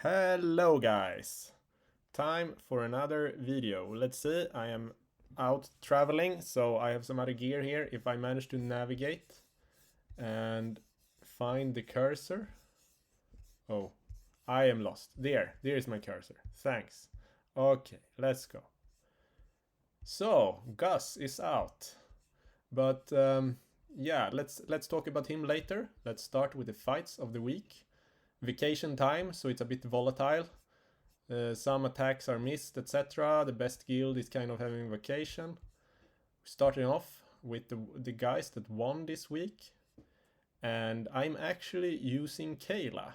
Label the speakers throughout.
Speaker 1: Hello guys! Time for another video. Let's see, I am out traveling, so I have some other gear here. If I manage to navigate and find the cursor. Oh, I am lost. There is my cursor. Thanks. Okay, let's go. So, Guus is out. But yeah, let's talk about him later. Let's start with the fights of the week. Vacation time, so it's a bit volatile. Some attacks are missed, etc. The best guild is kind of having vacation. Starting off with the guys that won this week. And I'm actually using Kayla.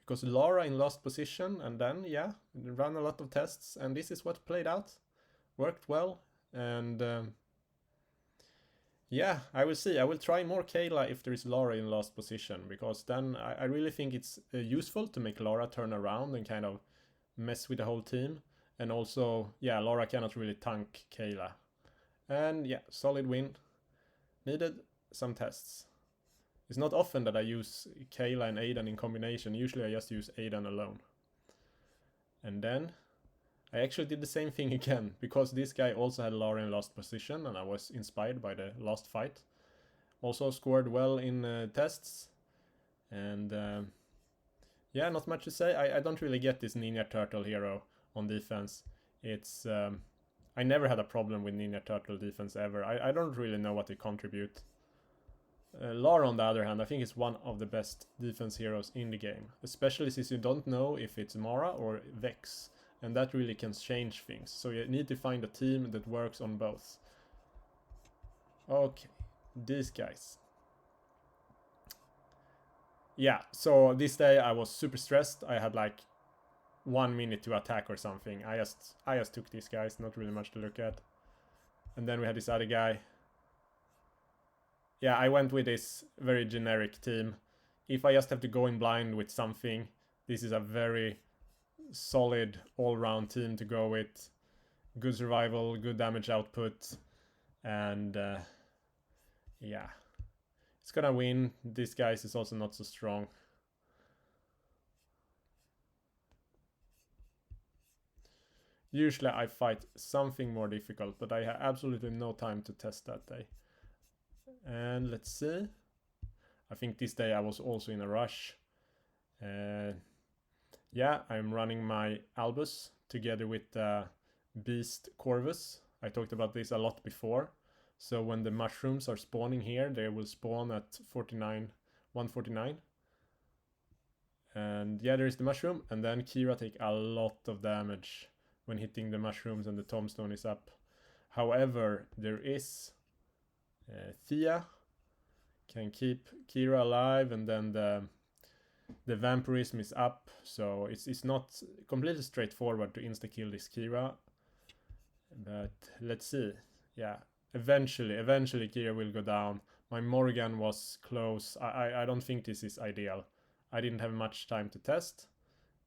Speaker 1: Because Lara in last position, and then, yeah, run a lot of tests, and this is what played out. Worked well, and yeah, I will see. I will try more Kayla if there is Lara in last position, because then I really think it's useful to make Lara turn around and kind of mess with the whole team. And also, yeah, Lara cannot really tank Kayla. And yeah, solid win. Needed some tests. It's not often that I use Kayla and Aidan in combination. Usually I just use Aidan alone. And then I actually did the same thing again, because this guy also had Lara in last position and I was inspired by the last fight. Also scored well in tests. And yeah, not much to say. I don't really get this Ninja Turtle hero on defense. It's I never had a problem with Ninja Turtle defense ever. I don't really know what they contribute. Lara, on the other hand, I think is one of the best defense heroes in the game, especially since you don't know if it's Mara or Vex, and that really can change things. So you need to find a team that works on both. Okay, these guys. Yeah, so this day I was super stressed. I had like 1 minute to attack or something. I just took these guys, not really much to look at. And then we had this other guy. Yeah, I went with this very generic team. If I just have to go in blind with something, this is a very solid all-round team to go with. Good survival, good damage output, and yeah. It's gonna win. This guy is also not so strong. Usually I fight something more difficult, but I have absolutely no time to test that day. And let's see. I think this day I was also in a rush. Yeah, I'm running my Albus together with Beast Corvus. I talked about this a lot before. So when the mushrooms are spawning here, they will spawn at 149. And yeah, there's the mushroom. And then Kira take a lot of damage when hitting the mushrooms and the tombstone is up. However, there is Thea can keep Kira alive, and then the vampirism is up, so it's not completely straightforward to insta-kill this Kira. But let's see. Yeah, eventually Kira will go down. My Morgan was close. I don't think this is ideal. I didn't have much time to test,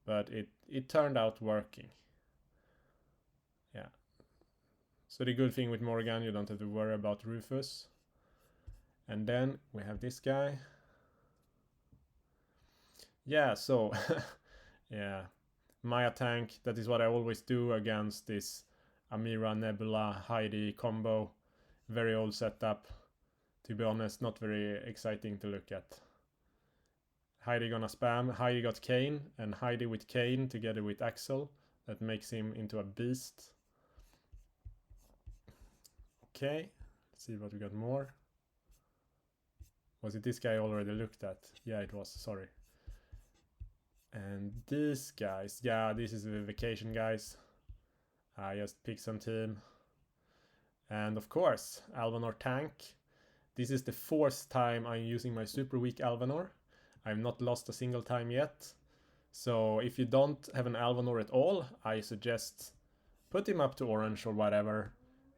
Speaker 1: but it turned out working. Yeah. So the good thing with Morgan, you don't have to worry about Rufus. And then we have this guy. Yeah, so yeah, Maya tank, that is what I always do against this Amira Nebula Heidi combo. Very old setup, to be honest, not very exciting to look at. Heidi gonna spam. Heidi got Kane, and Heidi with Kane together with Axel, that makes him into a beast. Okay, let's see what we got more. Was it this guy I already looked at? Yeah, it was, sorry. And these guys, yeah, this is the vacation guys. I just picked some team. And of course, Alvanor tank. This is the 4th time I'm using my super weak Alvanor. I've not lost a single time yet. So if you don't have an Alvanor at all, I suggest put him up to orange or whatever.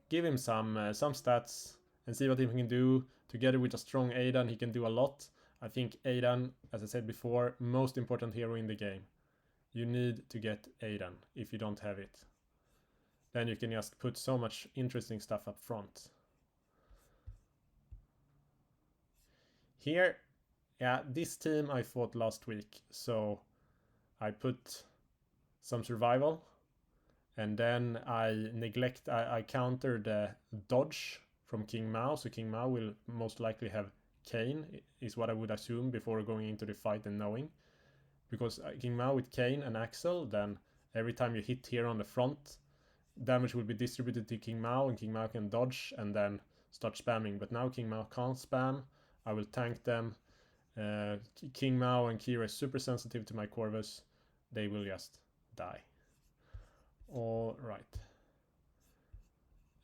Speaker 1: Give him some stats and see what he can do. Together with a strong Aidan, he can do a lot. I think Aidan, as I said before, most important hero in the game. You need to get Aidan if you don't have it. Then you can just put so much interesting stuff up front. Here, yeah, this team I fought last week, so I put some survival. And then I counter the dodge from King Mao, so King Mao will most likely have Kane, is what I would assume before going into the fight and knowing. Because King Mao with Kane and Axel, then every time you hit here on the front, damage will be distributed to King Mao, and King Mao can dodge and then start spamming. But now King Mao can't spam, I will tank them. King Mao and Kira is super sensitive to my Corvus, they will just die. Alright.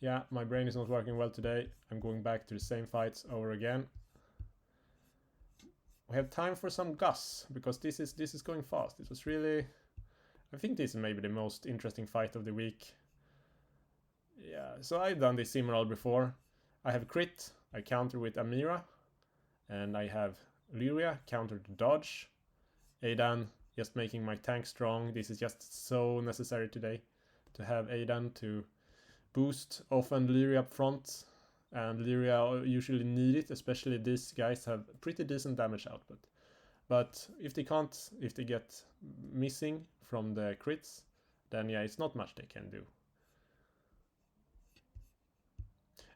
Speaker 1: Yeah, my brain is not working well today. I'm going back to the same fights over again. We have time for some Guus, because this is going fast. It was really... I think this is maybe the most interesting fight of the week. Yeah, so I've done this Emerald before. I have crit, I counter with Amira, and I have Lyria, counter to dodge. Aidan, just making my tank strong. This is just so necessary today, to have Aidan to boost often Lyria up front. And Lyria usually need it, especially these guys have pretty decent damage output. But if they get missing from the crits, then yeah, it's not much they can do.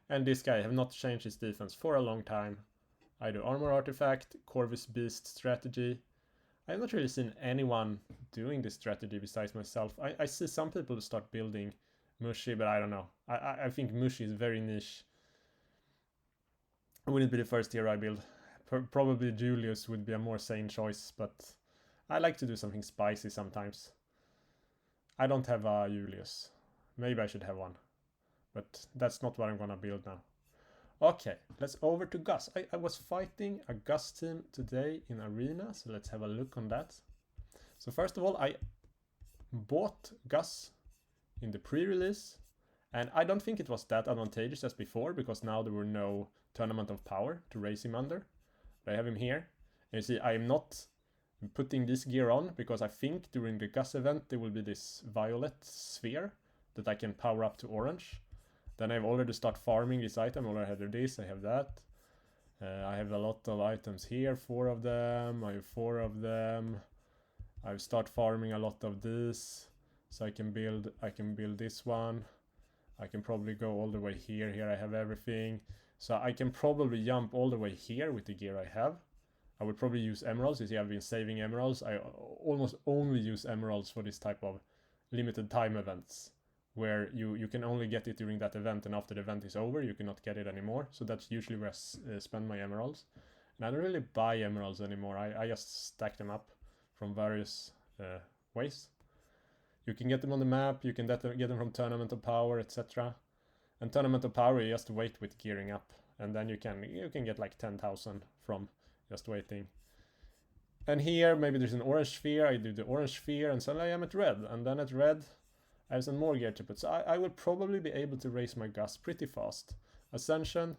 Speaker 1: And this guy have not changed his defense for a long time. I do armor artifact, Corvus beast strategy. I have not really seen anyone doing this strategy besides myself. I see some people start building Mushi, but I don't know. I think Mushi is very niche. It wouldn't be the first hero I build. Probably Julius would be a more sane choice, but I like to do something spicy sometimes. I don't have a Julius. Maybe I should have one. But that's not what I'm gonna build now. Okay, let's over to Guus. I was fighting a Guus team today in Arena, so let's have a look on that. So first of all, I bought Guus in the pre-release, and I don't think it was that advantageous as before, because now there were no Tournament of Power to raise him under. But I have him here, and you see I am not putting this gear on, because I think during the Guus event there will be this violet sphere that I can power up to orange. Then I've already started farming this item. I already have this, I have that. I have a lot of items here, 4 of them, I have 4 of them. I've started farming a lot of this, so I can build this one. I can probably go all the way here. Here I have everything. So I can probably jump all the way here with the gear I have. I would probably use emeralds. You see, I've been saving emeralds. I almost only use emeralds for this type of limited time events, where you can only get it during that event, and after the event is over, you cannot get it anymore. So that's usually where I spend my emeralds. And I don't really buy emeralds anymore. I just stack them up from various ways. You can get them on the map, you can get them from Tournament of Power, etc. And Tournament of Power, you just wait with gearing up, and then you can get like 10,000 from just waiting. And here, maybe there's an orange sphere. I do the orange sphere, and suddenly I am at red. And then at red, I have some more gear to put. So I will probably be able to raise my Guus pretty fast. Ascension,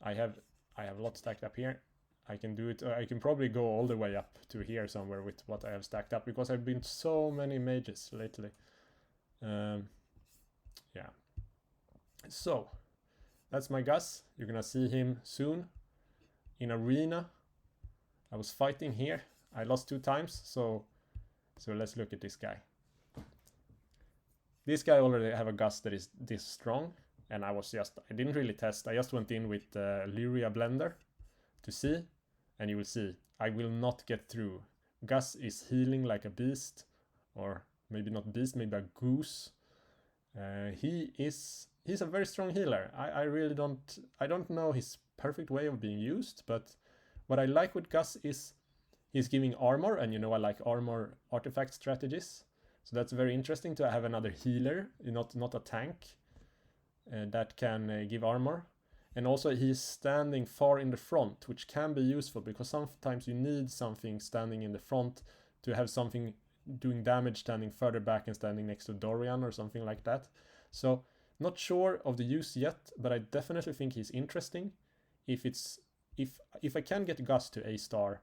Speaker 1: I have a lot stacked up here. I can do it. I can probably go all the way up to here somewhere with what I have stacked up, because I've been so many mages lately. Yeah. So that's my Guus. You're gonna see him soon in Arena. I was fighting here. I lost 2 times, so let's look at this guy. This guy already have a Guus that is this strong, and I didn't really test. I just went in with Lyria Blender to see, and you will see I will not get through. Guus is healing like a beast, or maybe not beast, maybe a goose. He's a very strong healer. I really don't know his perfect way of being used, but what I like with Guus is he's giving armor, and I like armor artifact strategies. So that's very interesting to have another healer, not a tank, that can give armor. And also he's standing far in the front, which can be useful, because sometimes you need something standing in the front to have something doing damage standing further back and standing next to Dorian or something like that. So not sure of the use yet, but I definitely think he's interesting. If I can get Guus to A-star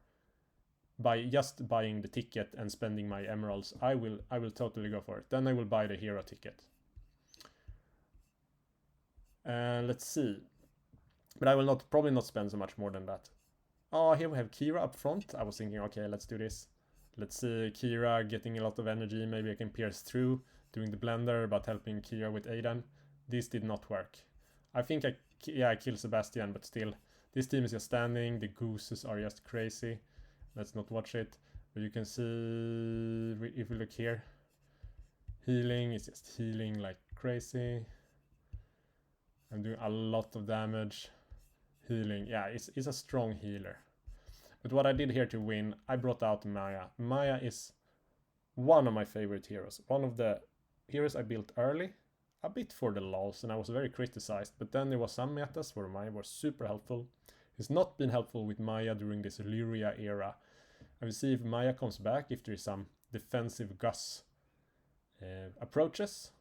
Speaker 1: by just buying the ticket and spending my emeralds, I will totally go for it. Then I will buy the hero ticket. Let's see. But I will probably not spend so much more than that. Oh, here we have Kira up front. I was thinking, okay, let's do this. Let's see Kira getting a lot of energy. Maybe I can pierce through, doing the blender, but helping Kira with Aidan. This did not work. I think I kill Sebastian, but still. This team is just standing. The Guuses are just crazy. Let's not watch it. But you can see, if we look here, healing is just healing like crazy. I'm doing a lot of damage. Healing, yeah, it's a strong healer. But what I did here to win, I brought out Maya. Maya is one of my favorite heroes. One of the heroes I built early, a bit for the lols, and I was very criticized. But then there was some metas where Maya was super helpful. It's not been helpful with Maya during this Lyria era. I will see if Maya comes back, if there is some defensive Guus approaches.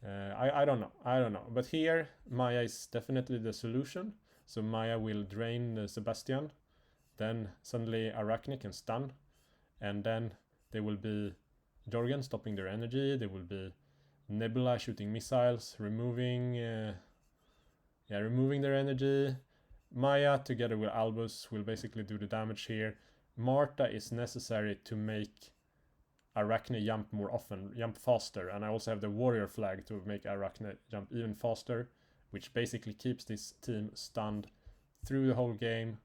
Speaker 1: I don't know. But here, Maya is definitely the solution. So Maya will drain Sebastian. Then suddenly Arachne can stun. And then there will be Jorgen stopping their energy. There will be Nebula shooting missiles, removing their energy. Maya together with Albus will basically do the damage here. Marta is necessary to make Arachne jump more often, jump faster, and I also have the warrior flag to make Arachne jump even faster, which basically keeps this team stunned through the whole game.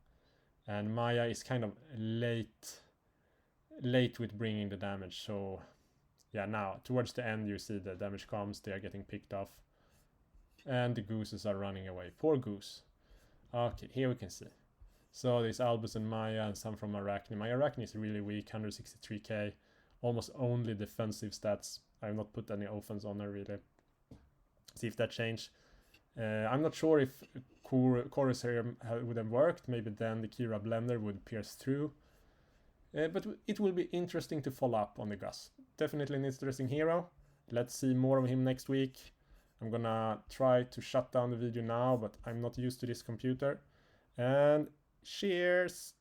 Speaker 1: And Maya is kind of late with bringing the damage, so yeah, now towards the end you see the damage comes, they are getting picked off, and the Guuses are running away. Poor Guus. Okay, here we can see. So there's Albus and Maya and some from Arachne. My Arachne is really weak, 163k. Almost only defensive stats. I have not put any offense on her really. See if that changed. I'm not sure if Chorus here would have worked. Maybe then the Kira blender would pierce through. But it will be interesting to follow up on the Guus. Definitely an interesting hero. Let's see more of him next week. I'm gonna try to shut down the video now, but I'm not used to this computer. And cheers!